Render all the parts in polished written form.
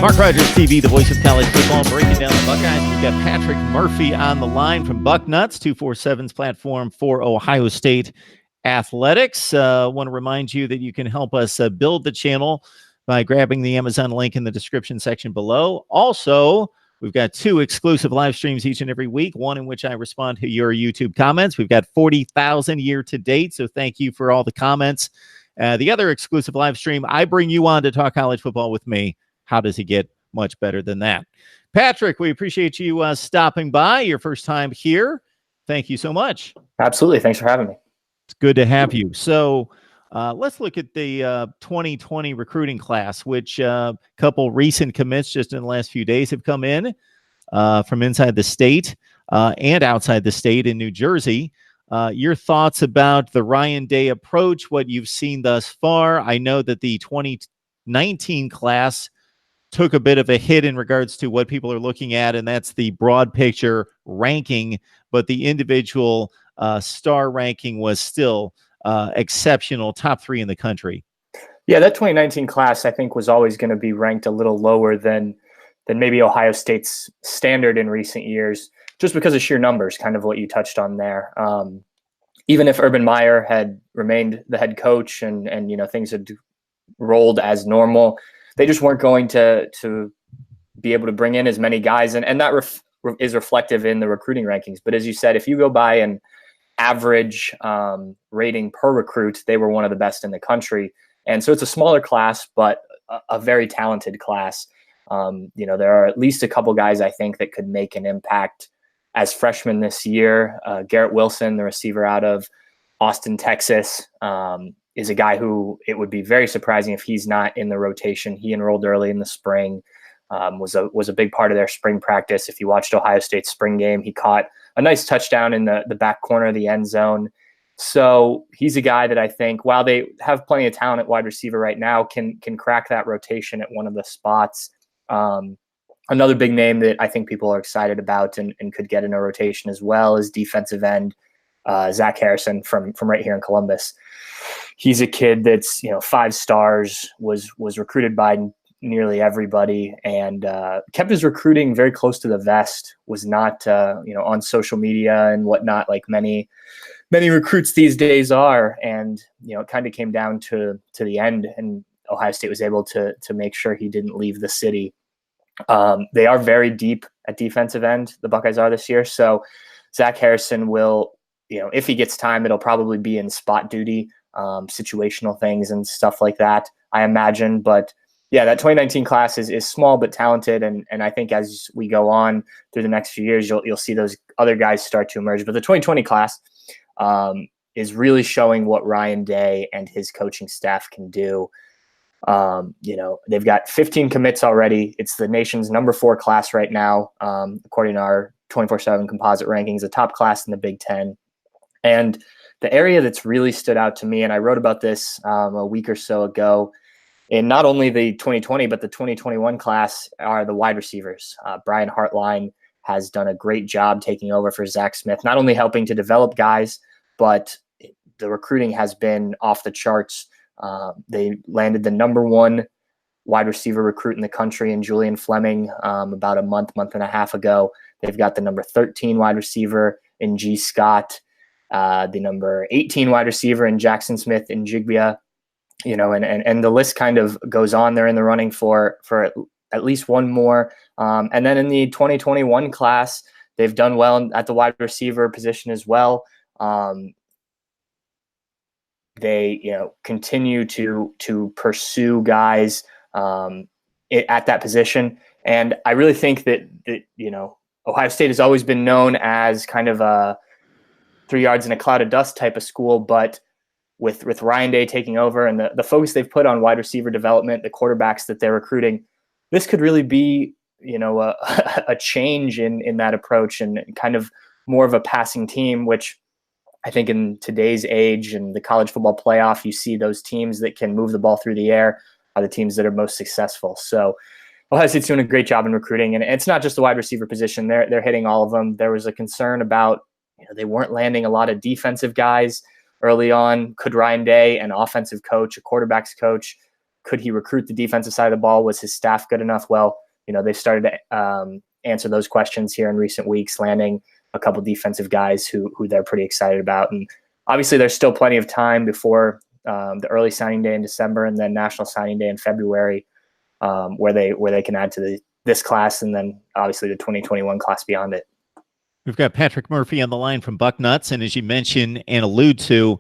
Mark Rogers TV, the voice of college football, breaking down the Buckeyes. We've got Patrick Murphy on the line from Bucknuts, 247's platform for Ohio State athletics. Want to remind you that you can help us build the channel by grabbing the Amazon link in the description section below. Also, we've got 2 exclusive live streams each and every week, one in which I respond to your YouTube comments. We've got 40,000 year to date, so thank you for all the comments. The other exclusive live stream, I bring you on to talk college football with me. How does it get much better than that? Patrick, we appreciate you stopping by. Your first time here. Thank you so much. Absolutely. Thanks for having me. It's good to have you. So let's look at the 2020 recruiting class, which a couple recent commits just in the last few days have come in from inside the state and outside the state in New Jersey. Your thoughts about the Ryan Day approach, what you've seen thus far? I know that the 2019 class took a bit of a hit in regards to what people are looking at, and that's the broad picture ranking, but the individual star ranking was still exceptional, top 3 in the country. Yeah, that 2019 class, I think, was always going to be ranked a little lower than maybe Ohio State's standard in recent years, just because of sheer numbers, kind of what you touched on there. Even if Urban Meyer had remained the head coach and things had rolled as normal, they just weren't going to be able to bring in as many guys. And that is reflective in the recruiting rankings. But as you said, if you go by an average rating per recruit, they were one of the best in the country. And so it's a smaller class, but a very talented class. There are at least a couple guys, I think, that could make an impact as freshmen this year. Garrett Wilson, the receiver out of Austin, Texas, is a guy who it would be very surprising if he's not in the rotation. He enrolled early in the spring, was a big part of their spring practice. If you watched Ohio State's spring game, he caught a nice touchdown in the back corner of the end zone. So he's a guy that I think, while they have plenty of talent at wide receiver right now, can crack that rotation at one of the spots. Another big name that I think people are excited about and could get in a rotation as well is defensive end Zach Harrison from right here in Columbus. He's a kid that's 5 stars, was recruited by nearly everybody, and kept his recruiting very close to the vest. Was not on social media and whatnot like many recruits these days are. And it kind of came down to the end, and Ohio State was able to make sure he didn't leave the city. They are very deep at defensive end, the Buckeyes are this year. So Zach Harrison will, if he gets time, it'll probably be in spot duty, situational things and stuff like that, I imagine. But yeah, that 2019 class is small but talented, and I think as we go on through the next few years, you'll see those other guys start to emerge. But the 2020 class is really showing what Ryan Day and his coaching staff can do. They've got 15 commits already. It's the nation's number 4 class right now, according to our 24/7 composite rankings, the top class in the Big Ten. And the area that's really stood out to me, and I wrote about this a week or so ago, in not only the 2020 but the 2021 class, are the wide receivers. Brian Hartline has done a great job taking over for Zach Smith, not only helping to develop guys, but the recruiting has been off the charts. They landed the number 1 wide receiver recruit in the country in Julian Fleming about a month and a half ago. They've got the number 13 wide receiver in G. Scott, the number 18 wide receiver in Jackson Smith in Jigbia, and the list kind of goes on. They're in the running for at least one more. And then in the 2021 class, they've done well at the wide receiver position as well. They, continue to pursue guys at that position. And I really think that Ohio State has always been known as kind of a 3 yards in a cloud of dust type of school, but with Ryan Day taking over and the focus they've put on wide receiver development, the quarterbacks that they're recruiting, this could really be, a change in that approach and kind of more of a passing team, which I think in today's age and the college football playoff, you see those teams that can move the ball through the air are the teams that are most successful. So Ohio State's doing a great job in recruiting, and it's not just the wide receiver position. They're hitting all of them. There was a concern about, they weren't landing a lot of defensive guys early on. Could Ryan Day, an offensive coach, a quarterback's coach, Could he recruit the defensive side of the ball? Was his staff good enough? Well, they've started to answer those questions here in recent weeks, landing a couple defensive guys who they're pretty excited about. And obviously there's still plenty of time before the early signing day in December and then National Signing Day in February, where they can add to this class and then obviously the 2021 class beyond it. We've got Patrick Murphy on the line from Bucknuts, and as you mentioned and allude to,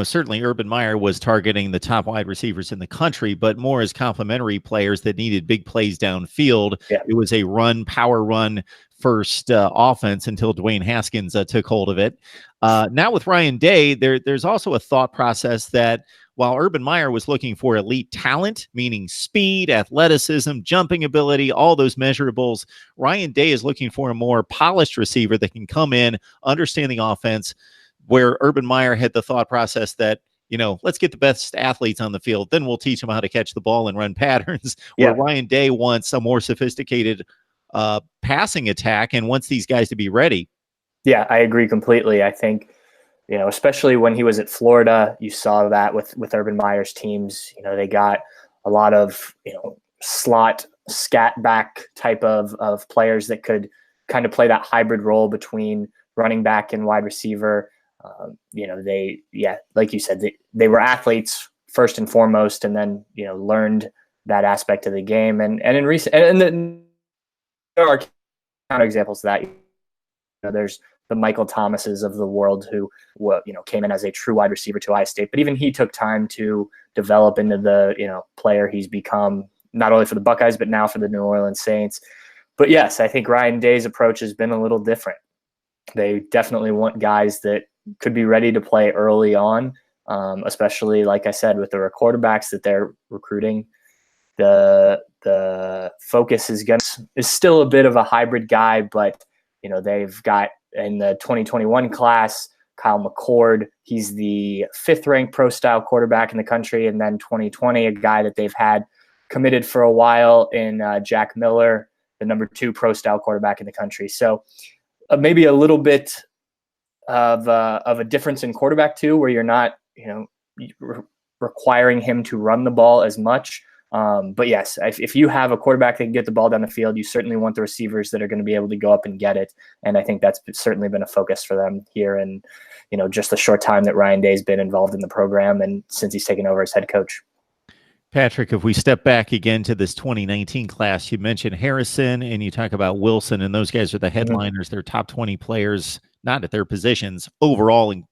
certainly Urban Meyer was targeting the top wide receivers in the country, but more as complementary players that needed big plays downfield. Yeah. It was a power run first offense until Dwayne Haskins took hold of it. Now with Ryan Day, there's also a thought process that while Urban Meyer was looking for elite talent, meaning speed, athleticism, jumping ability, all those measurables, Ryan Day is looking for a more polished receiver that can come in, understand the offense, where Urban Meyer had the thought process that, let's get the best athletes on the field, then we'll teach them how to catch the ball and run patterns, where Ryan Day wants a more sophisticated passing attack and wants these guys to be ready. Yeah, I agree completely. I think, especially when he was at Florida, you saw that with Urban Meyer's teams. They got a lot of, slot scat back type of players that could kind of play that hybrid role between running back and wide receiver. Like you said, they were athletes first and foremost, and then, learned that aspect of the game. And in recent, and then there are counter examples of that. There's the Michael Thomases of the world who, came in as a true wide receiver to Ohio State, but even he took time to develop into the, player he's become, not only for the Buckeyes, but now for the New Orleans Saints. But yes, I think Ryan Day's approach has been a little different. They definitely want guys that could be ready to play early on, especially, like I said, with the quarterbacks that they're recruiting. The focus is still a bit of a hybrid guy, but they've got in the 2021 class, Kyle McCord. He's the 5th ranked pro style quarterback in the country. And then 2020, a guy that they've had committed for a while in Jack Miller, the number 2 pro style quarterback in the country. So maybe a little bit of a difference in quarterback too, where you're not, requiring him to run the ball as much. But yes, if you have a quarterback that can get the ball down the field, you certainly want the receivers that are going to be able to go up and get it. And I think that's certainly been a focus for them here in, just the short time that Ryan Day's been involved in the program and since he's taken over as head coach. Patrick, if we step back again to this 2019 class, you mentioned Harrison and you talk about Wilson, and those guys are the headliners. They're top 20 players, not at their positions overall, and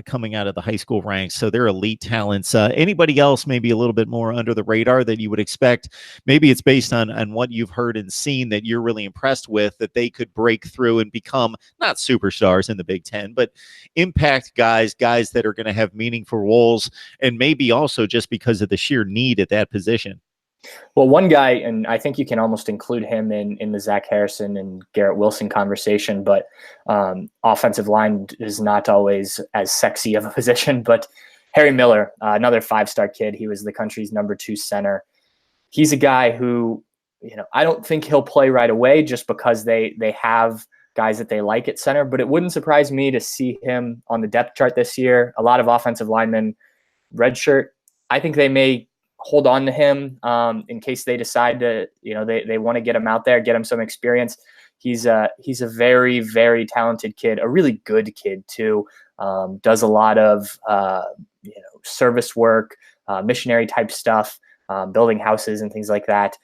coming out of the high school ranks. So they're elite talents. Anybody else maybe a little bit more under the radar that you would expect? Maybe it's based on what you've heard and seen that you're really impressed with, that they could break through and become not superstars in the Big Ten, but impact guys that are going to have meaningful roles, and maybe also just because of the sheer need at that position. Well, one guy, and I think you can almost include him in the Zach Harrison and Garrett Wilson conversation, but offensive line is not always as sexy of a position. But Harry Miller, another 5-star kid, he was the country's number 2 center. He's a guy who, I don't think he'll play right away just because they have guys that they like at center, but it wouldn't surprise me to see him on the depth chart this year. A lot of offensive linemen redshirt. I think they may hold on to him in case they decide to, they want to get him out there, get him some experience. He's a very, very talented kid, a really good kid too. Does a lot of, service work, missionary type stuff, building houses and things like that.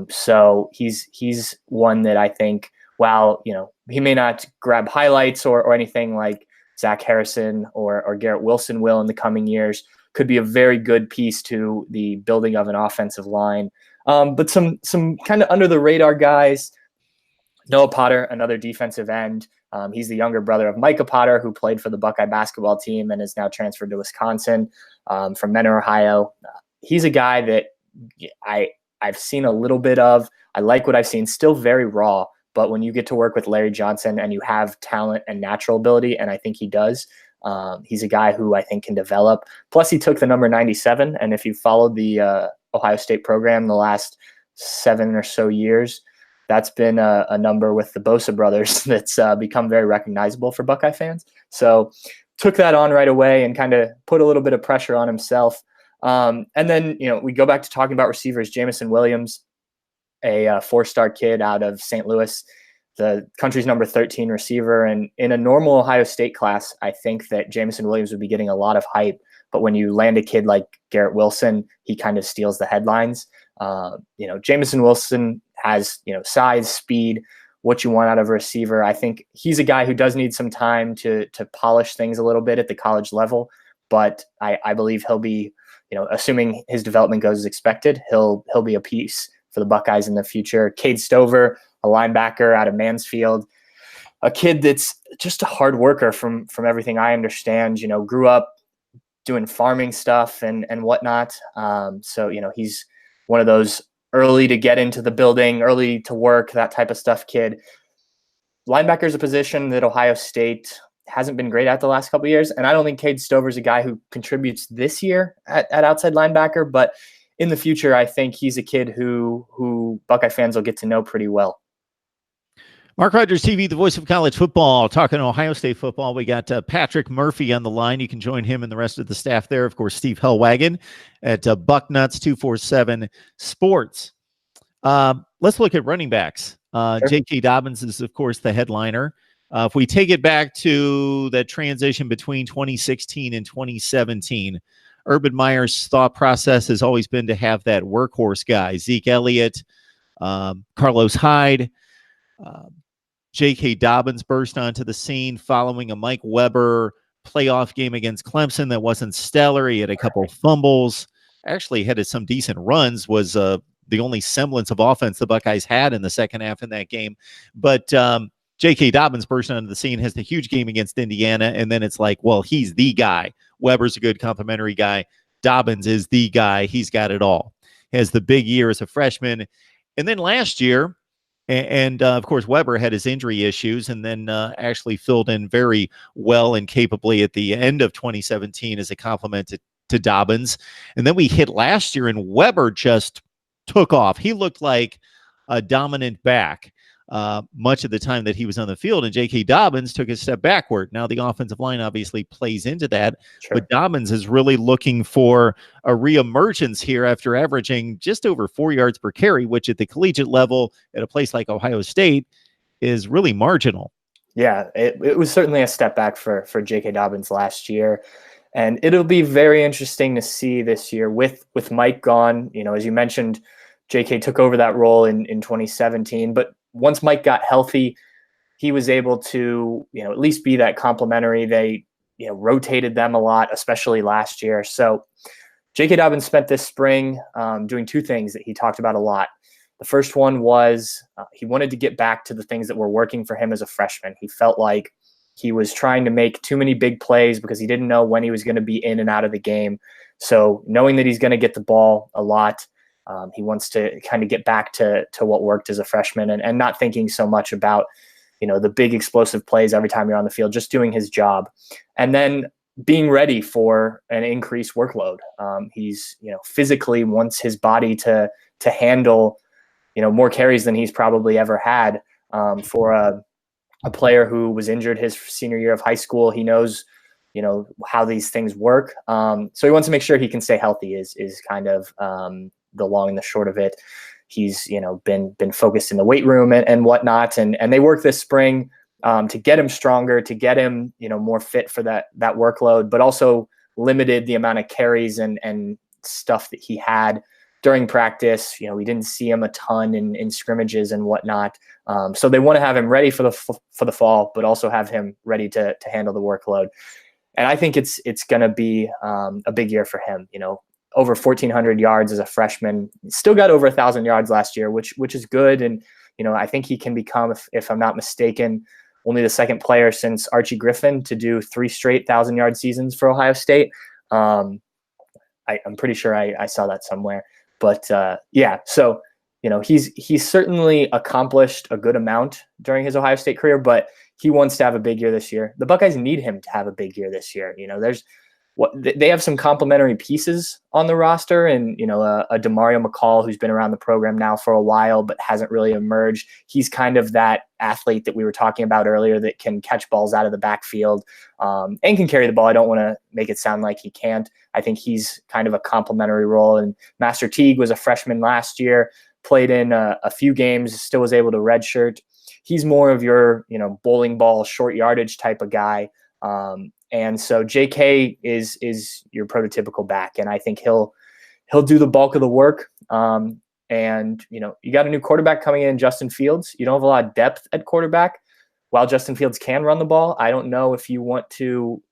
So he's one that I think, while, he may not grab highlights or anything like Zach Harrison or Garrett Wilson will in the coming years, could be a very good piece to the building of an offensive line. But some kind of under the radar guys, Noah Potter, another defensive end. He's the younger brother of Micah Potter, who played for the Buckeye basketball team and is now transferred to Wisconsin from Mentor, Ohio. He's a guy that I've seen a little bit of. I like what I've seen, still very raw. But when you get to work with Larry Johnson and you have talent and natural ability, and I think he does, he's a guy who I think can develop. Plus, he took the number 97. And if you followed the Ohio State program the last 7 or so years, that's been a number with the Bosa brothers that's become very recognizable for Buckeye fans. So took that on right away and kind of put a little bit of pressure on himself. And then, we go back to talking about receivers. Jamison Williams, a four-star kid out of St. Louis, the country's number 13 receiver. And in a normal Ohio State class, I think that Jamison Williams would be getting a lot of hype. But when you land a kid like Garrett Wilson, he kind of steals the headlines. Jamison Wilson has, size, speed, what you want out of a receiver. I think he's a guy who does need some time to polish things a little bit at the college level. But I believe he'll be, assuming his development goes as expected, he'll be a piece for the Buckeyes in the future. Cade Stover, a linebacker out of Mansfield, a kid that's just a hard worker from everything I understand, grew up doing farming stuff and whatnot. So, he's one of those early to get into the building, early to work, that type of stuff kid. Linebacker is a position that Ohio State hasn't been great at the last couple of years. And I don't think Cade Stover is a guy who contributes this year at outside linebacker, but in the future, I think he's a kid who Buckeye fans will get to know pretty well. Mark Rogers TV, the voice of college football, talking Ohio State football. We got Patrick Murphy on the line. You can join him and the rest of the staff there. Of course, Steve Hellwagon at Bucknuts 247 Sports. Let's look at running backs. Sure. J.K. Dobbins is, of course, the headliner. If we take it back to that transition between 2016 and 2017, Urban Meyer's thought process has always been to have that workhorse guy, Zeke Elliott, Carlos Hyde. J.K. Dobbins burst onto the scene following a Mike Weber playoff game against Clemson that wasn't stellar. He had a couple of fumbles, actually had some decent runs, was the only semblance of offense the Buckeyes had in the second half in that game. But J.K. Dobbins burst onto the scene, has the huge game against Indiana, and then it's like, well, he's the guy. Weber's a good complimentary guy. Dobbins is the guy. He's got it all. Has the big year as a freshman. And then last year, and of course, Weber had his injury issues and then actually filled in very well and capably at the end of 2017 as a compliment to Dobbins. And then we hit last year and Weber just took off. He looked like a dominant back much of the time that he was on the field, and J.K. Dobbins took a step backward. Now, the offensive line obviously plays into that, sure, but Dobbins is really looking for a reemergence here after averaging just over 4 yards per carry, which at the collegiate level at a place like Ohio State is really marginal. Yeah, it was certainly a step back for J.K. Dobbins last year. And it'll be very interesting to see this year with Mike gone. As you mentioned, J.K. took over that role in 2017, but once Mike got healthy, he was able to, at least be that complimentary. They, rotated them a lot, especially last year. So J.K. Dobbins spent this spring doing two things that he talked about a lot. The first one was he wanted to get back to the things that were working for him as a freshman. He felt like he was trying to make too many big plays because he didn't know when he was going to be in and out of the game. So knowing that he's going to get the ball a lot, he wants to kind of get back to what worked as a freshman and not thinking so much about, the big explosive plays every time you're on the field, just doing his job. And then being ready for an increased workload. He's, physically wants his body to handle, more carries than he's probably ever had for a player who was injured his senior year of high school. He knows, how these things work. So he wants to make sure he can stay healthy is kind of the long and the short of it. He's, been focused in the weight room and whatnot. And they worked this spring to get him stronger, to get him, more fit for that workload, but also limited the amount of carries and stuff that he had during practice. We didn't see him a ton in scrimmages and whatnot. So they want to have him ready for the fall, but also have him ready to handle the workload. And I think it's going to be a big year for him. Over 1,400 yards as a freshman, still got over 1,000 yards last year, which is good. And, I think he can become, if I'm not mistaken, only the second player since Archie Griffin to do 3 straight 1,000-yard seasons for Ohio State. I'm pretty sure I saw that somewhere. But yeah, so, he's certainly accomplished a good amount during his Ohio State career, but he wants to have a big year this year. The Buckeyes need him to have a big year this year. they have some complementary pieces on the roster, and a DeMario McCall who's been around the program now for a while but hasn't really emerged. He's kind of that athlete that we were talking about earlier that can catch balls out of the backfield and can carry the ball. I don't want to make it sound like he can't. I think he's kind of a complementary role. And Master Teague was a freshman last year, played in a few games, still was able to redshirt. He's more of your bowling ball, short yardage type of guy. And so JK is your prototypical back, and I think he'll do the bulk of the work. And you got a new quarterback coming in, Justin Fields. You don't have a lot of depth at quarterback. While Justin Fields can run the ball, I don't know if you want to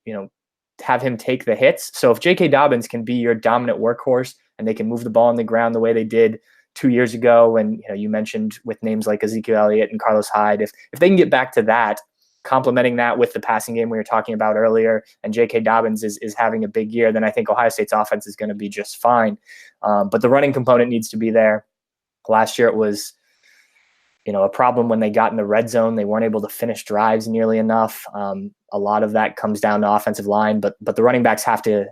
have him take the hits. So if J.K. Dobbins can be your dominant workhorse and they can move the ball on the ground the way they did 2 years ago, and you mentioned with names like Ezekiel Elliott and Carlos Hyde, if they can get back to that, complementing that with the passing game we were talking about earlier, and J.K. Dobbins is having a big year, then I think Ohio State's offense is going to be just fine. But the running component needs to be there. Last year it was a problem when they got in the red zone. They weren't able to finish drives nearly enough. A lot of that comes down to offensive line, but the running backs have to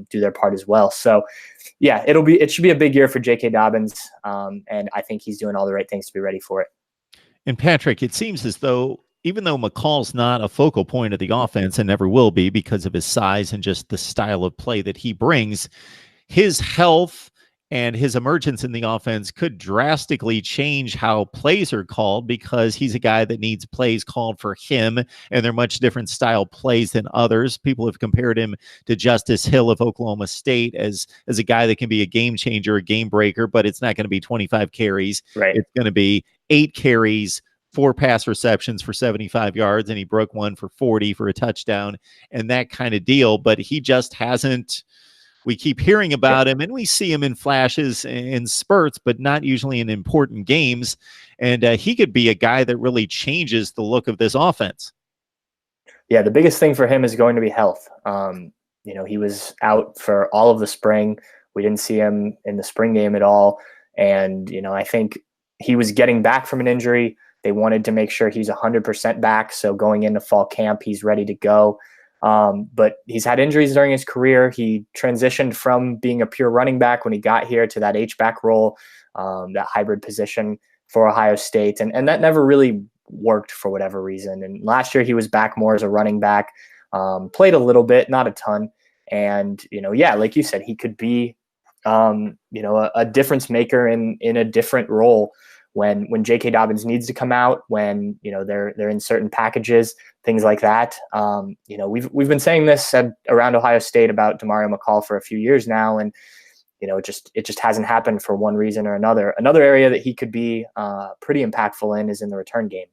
do their part as well. So yeah, it should be a big year for J.K. Dobbins, and I think he's doing all the right things to be ready for it. And Patrick, it seems as though even though McCall's not a focal point of the offense and never will be because of his size and just the style of play that he brings, his health and his emergence in the offense could drastically change how plays are called, because he's a guy that needs plays called for him, and they're much different style plays than others. People have compared him to Justice Hill of Oklahoma State as a guy that can be a game changer, a game breaker, but it's not going to be 25 carries. Right. It's going to be 8 carries, 4 pass receptions for 75 yards, and he broke one for 40 for a touchdown and that kind of deal. But he just hasn't. We keep hearing about him, and we see him in flashes and spurts, but not usually in important games. And he could be a guy that really changes the look of this offense. Yeah, the biggest thing for him is going to be health. He was out for all of the spring. We didn't see him in the spring game at all. And, I think he was getting back from an injury. They wanted to make sure he's 100% back. So going into fall camp, he's ready to go. But he's had injuries during his career. He transitioned from being a pure running back when he got here to that H-back role, that hybrid position for Ohio State. And that never really worked for whatever reason. And last year he was back more as a running back, played a little bit, not a ton. And, like you said, he could be, a difference maker in a different role when J.K. Dobbins needs to come out, when they're in certain packages, things like that. We've been saying this around Ohio State about DeMario McCall for a few years now, and it just hasn't happened for one reason or another. Another area that he could be pretty impactful in is in the return game.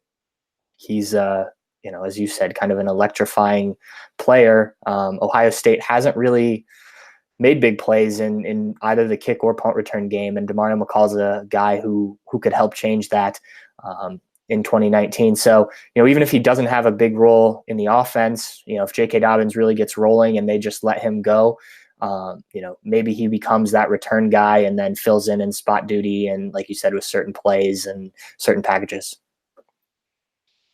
He's as you said, kind of an electrifying player. Ohio State hasn't really made big plays in either the kick or punt return game, and DeMario McCall's a guy who could help change that in 2019. So, even if he doesn't have a big role in the offense, if J.K. Dobbins really gets rolling and they just let him go, maybe he becomes that return guy and then fills in spot duty, and like you said, with certain plays and certain packages.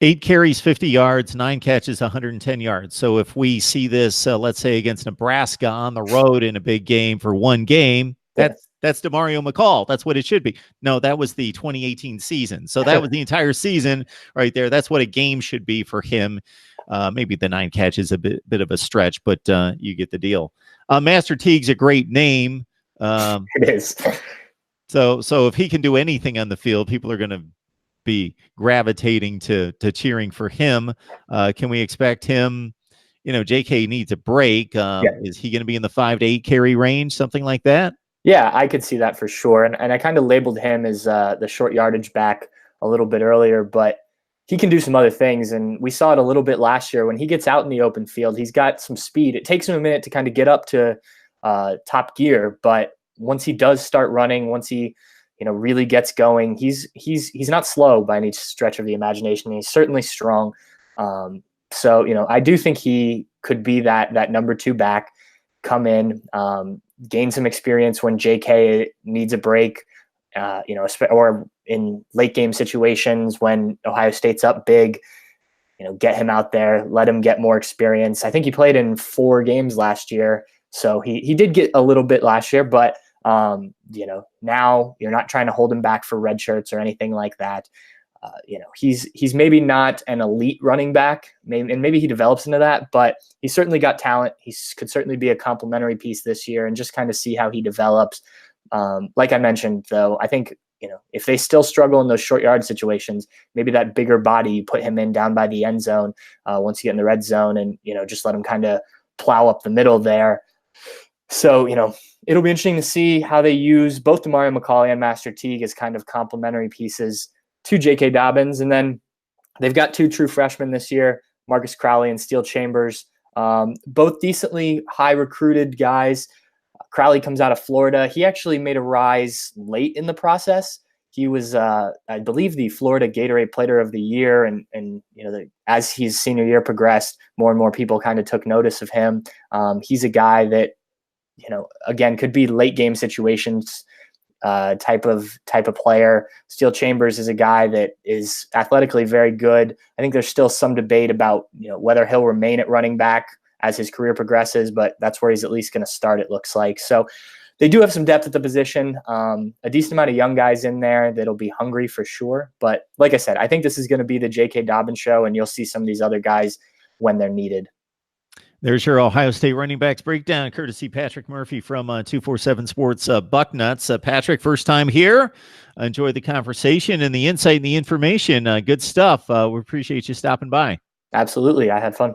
8 carries, 50 yards, 9 catches, 110 yards. So if we see this, let's say against Nebraska on the road in a big game for one game, that's DeMario McCall. That's what it should be. No, that was the 2018 season. So that was the entire season right there. That's what a game should be for him. Maybe the 9 catches a bit of a stretch, but you get the deal. Master Teague's a great name. It is. So if he can do anything on the field, people are going to be gravitating to cheering for him. Can we expect him? JK needs a break. Is he going to be in the 5 to 8 carry range, something like that? Yeah, I could see that for sure. And I kind of labeled him as the short yardage back a little bit earlier, but he can do some other things. And we saw it a little bit last year when he gets out in the open field. He's got some speed. It takes him a minute to kind of get up to top gear, but once he does start running, once he really gets going, he's not slow by any stretch of the imagination. He's certainly strong. So, I do think he could be that number 2 back, come in, gain some experience when JK needs a break, or in late game situations when Ohio State's up big. get him out there, let him get more experience. I think he played in 4 games last year, so he did get a little bit last year, but now you're not trying to hold him back for red shirts or anything like that. He's maybe not an elite running back, and maybe he develops into that, but he's certainly got talent. He could certainly be a complementary piece this year, and just kind of see how he develops. Like I mentioned, though, I think if they still struggle in those short yard situations, maybe that bigger body, you put him in down by the end zone once you get in the red zone, and just let him kind of plow up the middle there. So it'll be interesting to see how they use both Demario McCauley and Master Teague as kind of complementary pieces to J.K. Dobbins. And then they've got 2 true freshmen this year, Marcus Crowley and Steele Chambers, both decently high recruited guys. Crowley comes out of Florida. He actually made a rise late in the process. He was, I believe, the Florida Gatorade Player of the Year, and as his senior year progressed, more and more people kind of took notice of him. He's a guy that, again, could be late game situations type of player. Steele Chambers is a guy that is athletically very good. I think there's still some debate about whether he'll remain at running back as his career progresses, but that's where he's at least going to start, it looks like. So they do have some depth at the position, a decent amount of young guys in there that'll be hungry for sure. But like I said, I think this is going to be the J.K. Dobbins show, and you'll see some of these other guys when they're needed. There's your Ohio State running backs breakdown, courtesy Patrick Murphy from 247 Sports Bucknuts. Patrick, first time here. Enjoy the conversation and the insight and the information. Good stuff. We appreciate you stopping by. Absolutely. I had fun.